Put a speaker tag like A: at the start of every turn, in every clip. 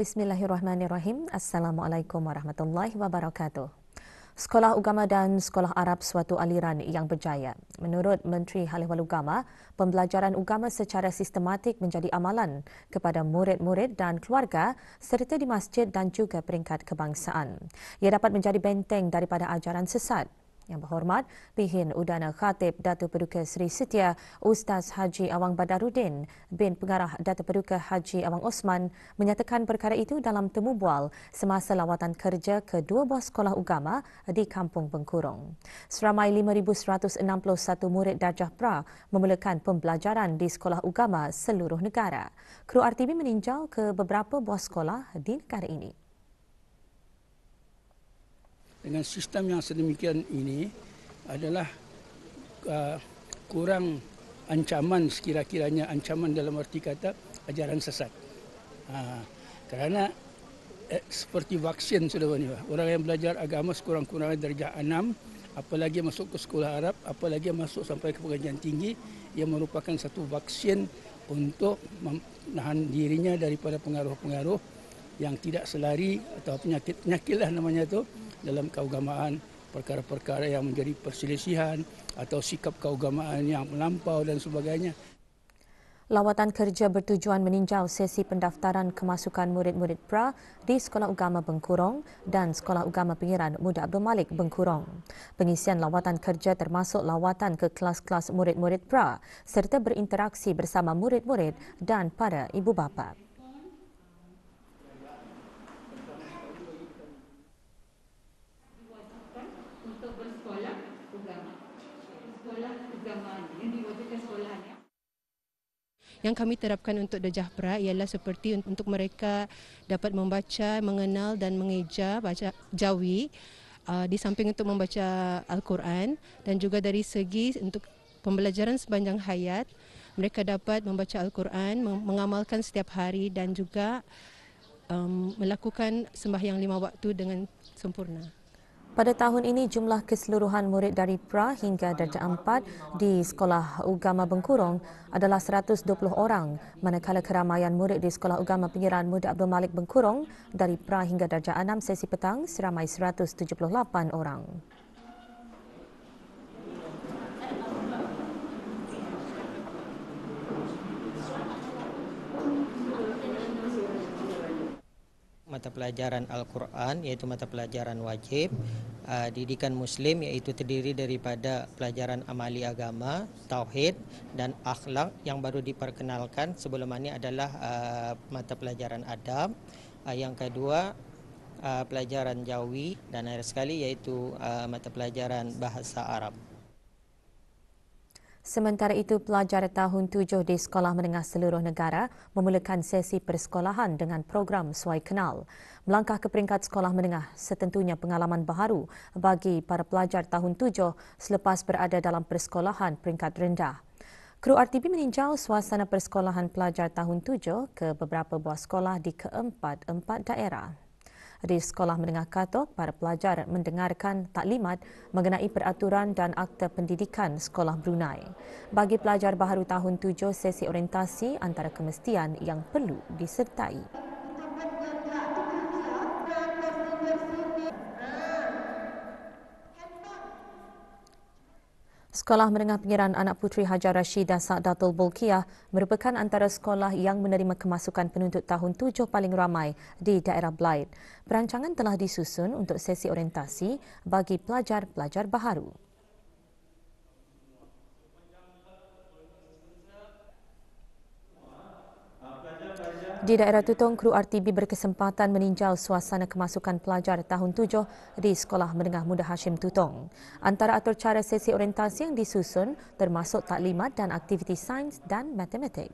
A: Bismillahirrahmanirrahim. Assalamualaikum warahmatullahi wabarakatuh. Sekolah Ugama dan Sekolah Arab suatu aliran yang berjaya. Menurut Menteri Hal-Ehwal Ugama, pembelajaran agama secara sistematik menjadi amalan kepada murid-murid dan keluarga serta di masjid dan juga peringkat kebangsaan. Ia dapat menjadi benteng daripada ajaran sesat. Yang berhormat, Pihin Udana Khatib Datuk Paduka Seri Setia Ustaz Haji Awang Badaruddin bin Pengarah Datuk Paduka Haji Awang Osman menyatakan perkara itu dalam temu bual semasa lawatan kerja ke dua buah sekolah agama di Kampung Bengkurong. Seramai 5,161 murid darjah pra memulakan pembelajaran di sekolah agama seluruh negara. Kru RTB meninjau ke beberapa buah sekolah di negara ini.
B: Dengan sistem yang sedemikian ini adalah kurang ancaman sekira-kiranya ancaman dalam arti kata ajaran sesat. Kerana seperti vaksin sudah ini, orang yang belajar agama sekurang-kurangnya darjah 6, apalagi masuk ke sekolah Arab, apalagi masuk sampai ke pengajian tinggi, ia merupakan satu vaksin untuk menahan dirinya daripada pengaruh-pengaruh yang tidak selari atau penyakit-penyakit lah namanya itu dalam keagamaan, perkara-perkara yang menjadi perselisihan atau sikap keagamaan yang melampau dan sebagainya.
A: Lawatan kerja bertujuan meninjau sesi pendaftaran kemasukan murid-murid pra di Sekolah Ugama Bengkurong dan Sekolah Ugama Pengiran Muda Abdul Malik Bengkurong. Pengisian lawatan kerja termasuk lawatan ke kelas-kelas murid-murid pra serta berinteraksi bersama murid-murid dan para ibu bapa.
C: Yang kami terapkan untuk darjah pra ialah seperti untuk mereka dapat membaca, mengenal dan mengeja baca Jawi, di samping untuk membaca Al-Quran, dan juga dari segi untuk pembelajaran sepanjang hayat, mereka dapat membaca Al-Quran, mengamalkan setiap hari dan juga melakukan sembahyang 5 waktu dengan sempurna.
A: Pada tahun ini, jumlah keseluruhan murid dari pra hingga darjah 4 di Sekolah Ugama Bengkurong adalah 120 orang, manakala keramaian murid di Sekolah Ugama Pengiran Muda Abdul Malik Bengkurong dari pra hingga darjah 6 sesi petang seramai 178 orang.
D: Mata pelajaran Al-Quran iaitu mata pelajaran wajib, didikan Muslim iaitu terdiri daripada pelajaran amali agama, tauhid dan akhlak yang baru diperkenalkan sebelum ini adalah mata pelajaran adab, yang kedua pelajaran Jawi dan akhir sekali iaitu mata pelajaran bahasa Arab.
A: Sementara itu, pelajar tahun 7 di Sekolah Menengah Seluruh Negara memulakan sesi persekolahan dengan program Suai Kenal. Melangkah ke peringkat sekolah menengah setentunya pengalaman baharu bagi para pelajar tahun 7 selepas berada dalam persekolahan peringkat rendah. Kru RTB meninjau suasana persekolahan pelajar tahun 7 ke beberapa buah sekolah di keempat-empat daerah. Di Sekolah Menengah Katok, para pelajar mendengarkan taklimat mengenai peraturan dan akta pendidikan Sekolah Brunei. Bagi pelajar baharu tahun 7, sesi orientasi antara kemestian yang perlu disertai. Sekolah Menengah Pengiran Anak Puteri Hajar Rashidah Sa'datul Bulkiah merupakan antara sekolah yang menerima kemasukan penuntut tahun 7 paling ramai di daerah Blaid. Perancangan telah disusun untuk sesi orientasi bagi pelajar-pelajar baharu. Di daerah Tutong, kru RTB berkesempatan meninjau suasana kemasukan pelajar tahun 7 di Sekolah Menengah Muda Hashim Tutong. Antara atur cara sesi orientasi yang disusun termasuk taklimat dan aktiviti sains dan matematik.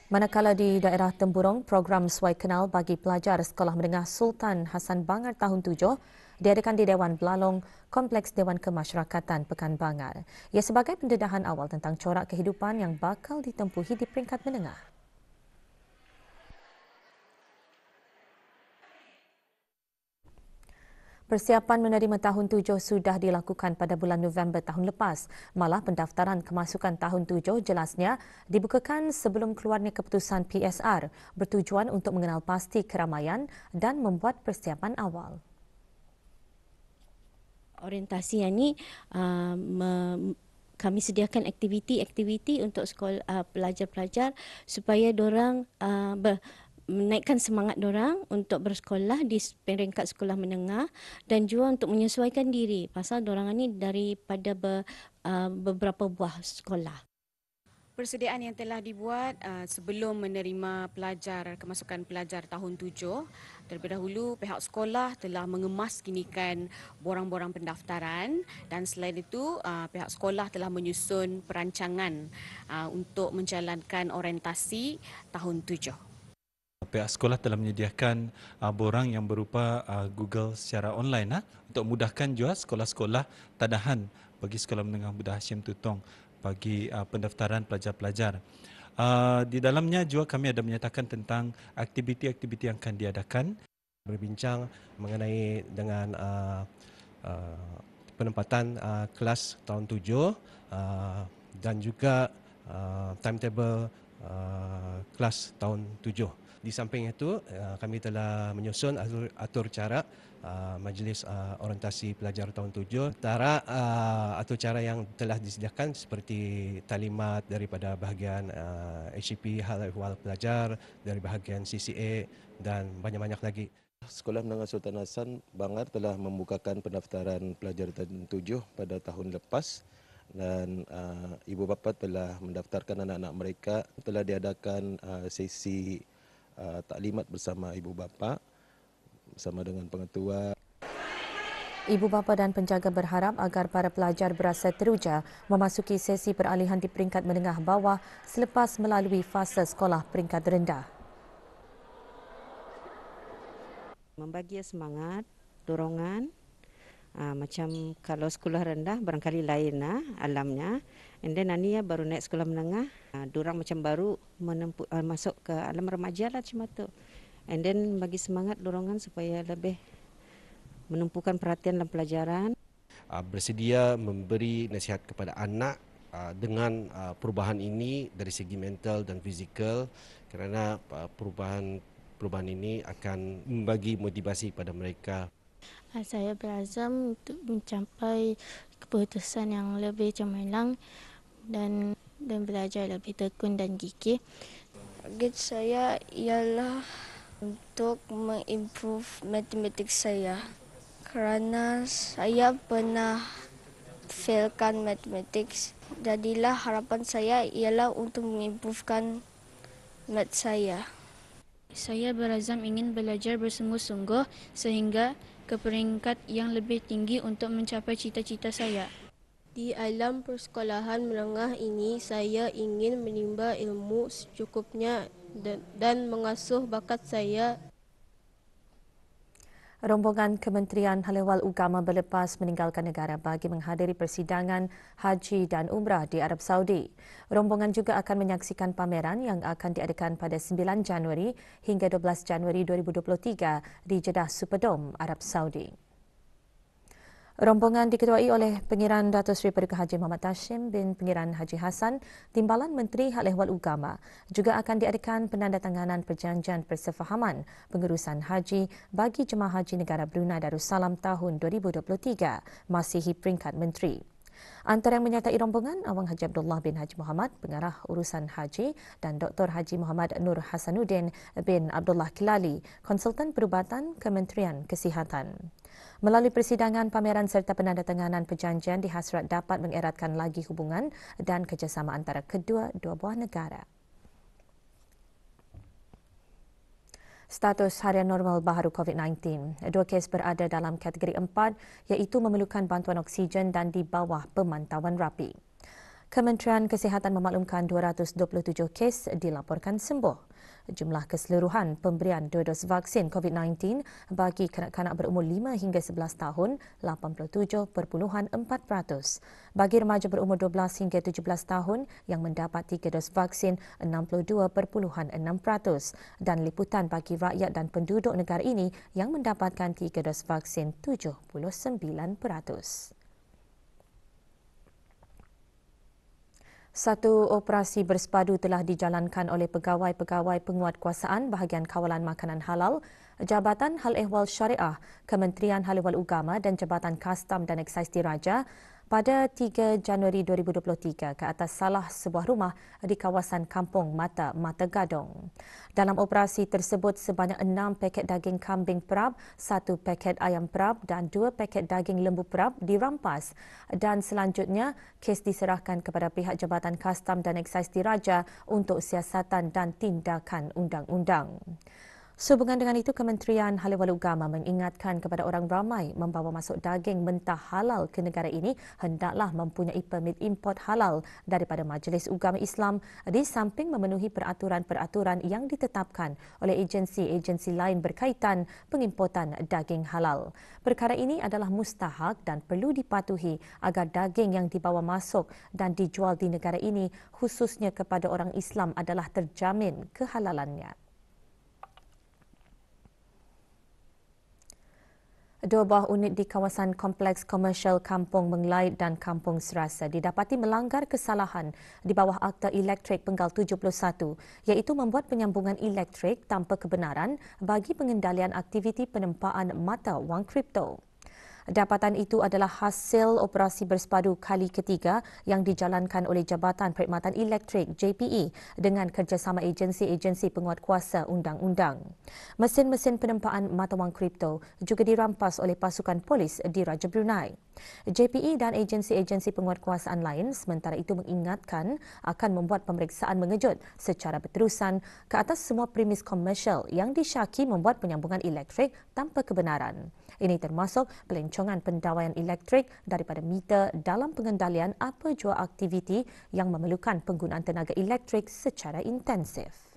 A: Manakala di daerah Temburong, program Suai Kenal bagi pelajar Sekolah Menengah Sultan Hassan Bangar tahun 7 diadakan di Dewan Belalong, Kompleks Dewan Kemasyarakatan Pekan Bangar. Ia sebagai pendedahan awal tentang corak kehidupan yang bakal ditempuhi di peringkat menengah. Persiapan menerima tahun 7 sudah dilakukan pada bulan November tahun lepas. Malah pendaftaran kemasukan tahun 7 jelasnya dibukakan sebelum keluarnya keputusan PSR bertujuan untuk mengenal pasti keramaian dan membuat persiapan awal.
E: Orientasi yang ni kami sediakan aktiviti-aktiviti untuk sekolah pelajar-pelajar supaya dorang menaikkan semangat dorang untuk bersekolah di peringkat sekolah menengah dan juga untuk menyesuaikan diri pasal dorang ni daripada beberapa buah sekolah.
F: Persediaan yang telah dibuat sebelum menerima kemasukan pelajar tahun 7, terlebih dahulu pihak sekolah telah mengemaskinikan borang-borang pendaftaran dan selain itu pihak sekolah telah menyusun perancangan untuk menjalankan orientasi tahun 7.
G: Pihak sekolah telah menyediakan borang yang berupa Google secara online untuk memudahkan juga sekolah-sekolah tadahan bagi Sekolah Menengah Buddha Hashim Tutong bagi pendaftaran pelajar-pelajar. Di dalamnya juga kami ada menyatakan tentang aktiviti-aktiviti yang akan diadakan.
H: Berbincang mengenai dengan penempatan kelas tahun 7 dan juga timetable kelas tahun 7. Di samping itu, kami telah menyusun atur cara majlis orientasi pelajar tahun 7. Antara atur cara yang telah disediakan seperti talimat daripada bahagian HCP, Hal Ehwal Pelajar, dari bahagian CCA dan banyak-banyak lagi.
I: Sekolah Menengah Sultan Hassan Bangar telah membukakan pendaftaran pelajar tahun 7 pada tahun lepas dan ibu bapa telah mendaftarkan anak-anak mereka. Telah diadakan sesi taklimat bersama ibu bapa bersama dengan pengetua.
A: Ibu bapa dan penjaga berharap agar para pelajar berasa teruja memasuki sesi peralihan di peringkat menengah bawah selepas melalui fasa sekolah peringkat rendah.
J: Membagi semangat, dorongan, macam kalau sekolah rendah barangkali lain alamnya, and then Ania baru naik sekolah menengah, dorang macam baru masuk ke alam remaja lah cuma tu, and then bagi semangat dorongan supaya lebih menumpukan perhatian dalam pelajaran.
H: Bersedia memberi nasihat kepada anak dengan perubahan ini dari segi mental dan fizikal, kerana perubahan ini akan membagi motivasi pada mereka.
K: Saya berazam untuk mencapai keputusan yang lebih cemerlang dan belajar lebih tekun dan gigih.
L: Target saya ialah untuk mengimprove matematik saya kerana saya pernah failkan matematik. Jadilah harapan saya ialah untuk mengimprovekan mat saya.
K: Saya berazam ingin belajar bersungguh-sungguh sehingga ke peringkat yang lebih tinggi untuk mencapai cita-cita saya.
M: Di alam persekolahan menengah ini, saya ingin menimba ilmu secukupnya dan mengasuh bakat saya.
A: Rombongan Kementerian Hal Ehwal Ugama berlepas meninggalkan negara bagi menghadiri persidangan haji dan umrah di Arab Saudi. Rombongan juga akan menyaksikan pameran yang akan diadakan pada 9 Januari hingga 12 Januari 2023 di Jeddah Superdome, Arab Saudi. Rombongan diketuai oleh Pengiran Datuk Seri Paduka Haji Muhammad Hashim bin Pengiran Haji Hassan, Timbalan Menteri Hal Ehwal Ugama. Juga akan diadakan penandatanganan perjanjian persefahaman pengurusan haji bagi jemaah haji negara Brunei Darussalam tahun 2023, masihi peringkat menteri. Antara yang menyertai rombongan Awang Haji Abdullah bin Haji Muhammad, Pengarah Urusan Haji, dan Dr. Haji Muhammad Nur Hasanuddin bin Abdullah Kilali, Konsultan Perubatan Kementerian Kesihatan. Melalui persidangan, pameran serta penandatanganan perjanjian dihasrat dapat mengeratkan lagi hubungan dan kerjasama antara dua buah negara. Status harian normal baharu COVID-19. 2 kes berada dalam kategori 4 iaitu memerlukan bantuan oksigen dan di bawah pemantauan rapi. Kementerian Kesihatan memaklumkan 227 kes dilaporkan sembuh. Jumlah keseluruhan pemberian 2 dos vaksin COVID-19 bagi kanak-kanak berumur 5 hingga 11 tahun 87.4%. Bagi remaja berumur 12 hingga 17 tahun yang mendapat 3 dos vaksin 62.6%. Dan liputan bagi rakyat dan penduduk negara ini yang mendapatkan 3 dos vaksin 79%. Satu operasi bersepadu telah dijalankan oleh pegawai-pegawai penguatkuasaan bahagian kawalan makanan halal, Jabatan Hal Ehwal Syariah, Kementerian Hal Ehwal Ugama dan Jabatan Kastam dan Eksais Diraja pada 3 Januari 2023 ke atas salah sebuah rumah di kawasan Kampung Mata Gadong. Dalam operasi tersebut, sebanyak 6 paket daging kambing perab, 1 paket ayam perab dan 2 paket daging lembu perab dirampas dan selanjutnya kes diserahkan kepada pihak Jabatan Kastam dan Eksais Diraja untuk siasatan dan tindakan undang-undang. Sehubungan dengan itu, Kementerian Hal Ehwal Ugama mengingatkan kepada orang ramai membawa masuk daging mentah halal ke negara ini hendaklah mempunyai permit import halal daripada Majlis Ugama Islam di samping memenuhi peraturan-peraturan yang ditetapkan oleh agensi-agensi lain berkaitan pengimportan daging halal. Perkara ini adalah mustahak dan perlu dipatuhi agar daging yang dibawa masuk dan dijual di negara ini khususnya kepada orang Islam adalah terjamin kehalalannya. 2 buah unit di kawasan Kompleks Komersial Kampung Menglait dan Kampung Serasa didapati melanggar kesalahan di bawah Akta Elektrik Penggal 71 iaitu membuat penyambungan elektrik tanpa kebenaran bagi pengendalian aktiviti penempaan mata wang kripto. Dapatan itu adalah hasil operasi bersepadu kali ketiga yang dijalankan oleh Jabatan Perkhidmatan Elektrik JPE dengan kerjasama agensi-agensi penguatkuasa undang-undang. Mesin-mesin penempaan mata wang kripto juga dirampas oleh pasukan polis di Raja Brunei. JPE dan agensi-agensi penguatkuasaan lain sementara itu mengingatkan akan membuat pemeriksaan mengejut secara berterusan ke atas semua premis komersial yang disyaki membuat penyambungan elektrik tanpa kebenaran. Ini termasuk pelancongan pendawaian elektrik daripada meter dalam pengendalian apa jua aktiviti yang memerlukan penggunaan tenaga elektrik secara intensif.